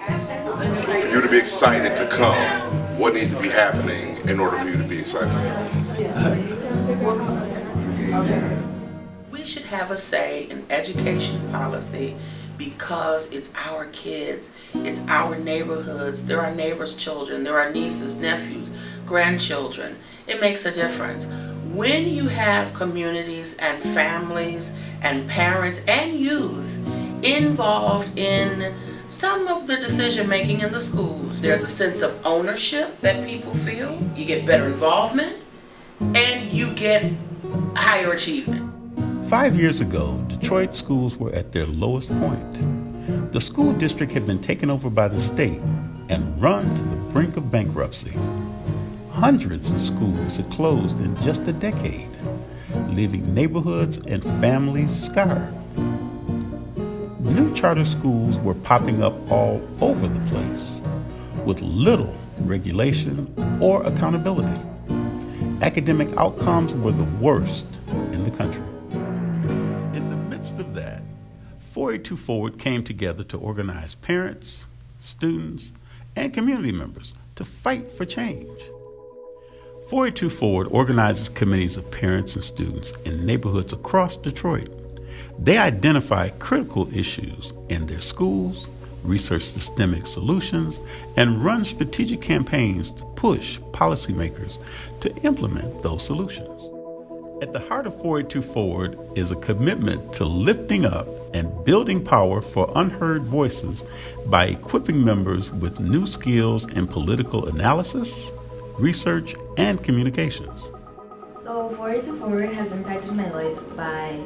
For you to be excited to come, what needs to be happening in order for you to be excited to come? We should have a say in education policy because it's our kids, it's our neighborhoods, they're our neighbors' children, they're our nieces, nephews, grandchildren. It makes a difference. When you have communities and families and parents and youth involved in some of the decision making in the schools, there's a sense of ownership that people feel, you get better involvement, and you get higher achievement. 5 years ago, Detroit schools were at their lowest point. The school district had been taken over by the state and run to the brink of bankruptcy. Hundreds of schools had closed in just a decade, leaving neighborhoods and families scarred. New charter schools were popping up all over the place, with little regulation or accountability. Academic outcomes were the worst in the country. In the midst of that, 482Forward came together to organize parents, students, and community members to fight for change. 482Forward organizes committees of parents and students in neighborhoods across Detroit. They identify critical issues in their schools, research systemic solutions, and run strategic campaigns to push policymakers to implement those solutions. At the heart of 482Forward is a commitment to lifting up and building power for unheard voices by equipping members with new skills in political analysis, research, and communications. So 482Forward has impacted my life by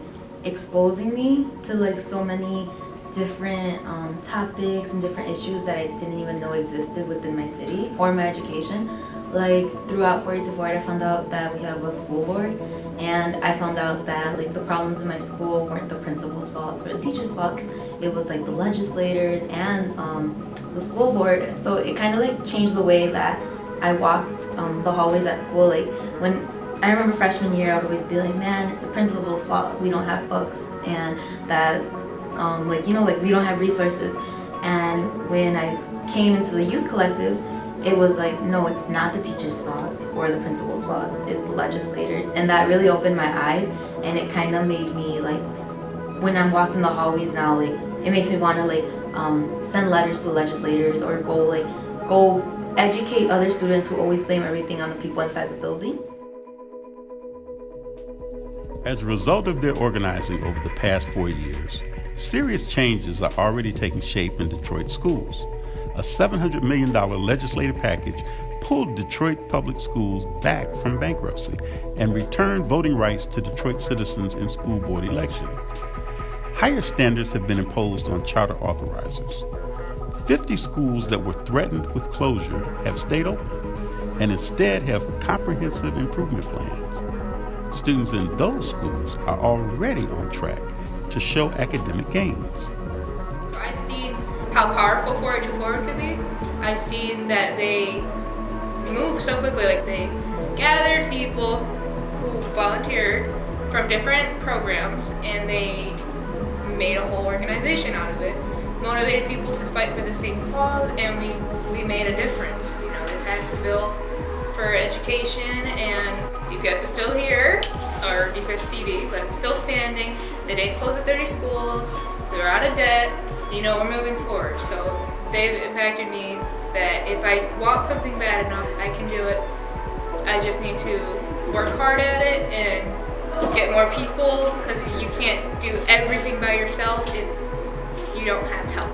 exposing me to so many different topics and different issues that I didn't even know existed within my city or my education. Throughout 482Forward, I found out that we have a school board, and I found out that the problems in my school weren't the principal's faults or the teacher's faults. It was the legislators and the school board. So it kind of changed the way that I walked the hallways at school. When I remember freshman year, I would always be man, it's the principal's fault. We don't have books, and that, we don't have resources. And when I came into the youth collective, it was no, it's not the teacher's fault or the principal's fault. It's the legislators, and that really opened my eyes. And it kind of made me when I'm walking the hallways now, it makes me want to send letters to the legislators or go educate other students who always blame everything on the people inside the building. As a result of their organizing over the past 4 years, serious changes are already taking shape in Detroit schools. A $700 million legislative package pulled Detroit public schools back from bankruptcy and returned voting rights to Detroit citizens in school board elections. Higher standards have been imposed on charter authorizers. 50 schools that were threatened with closure have stayed open and instead have comprehensive improvement plans. Students in those schools are already on track to show academic gains. So I've seen how powerful 482Forward can be. I've seen that they move so quickly. They gathered people who volunteered from different programs, and they made a whole organization out of it. Motivated people to fight for the same cause, and we made a difference. They passed the bill for education, and DPS is still here, or DPS CD, but it's still standing. They didn't close the 30 schools. They're out of debt. We're moving forward. So they've impacted me that if I want something bad enough, I can do it. I just need to work hard at it and get more people, because you can't do everything by yourself if you don't have help.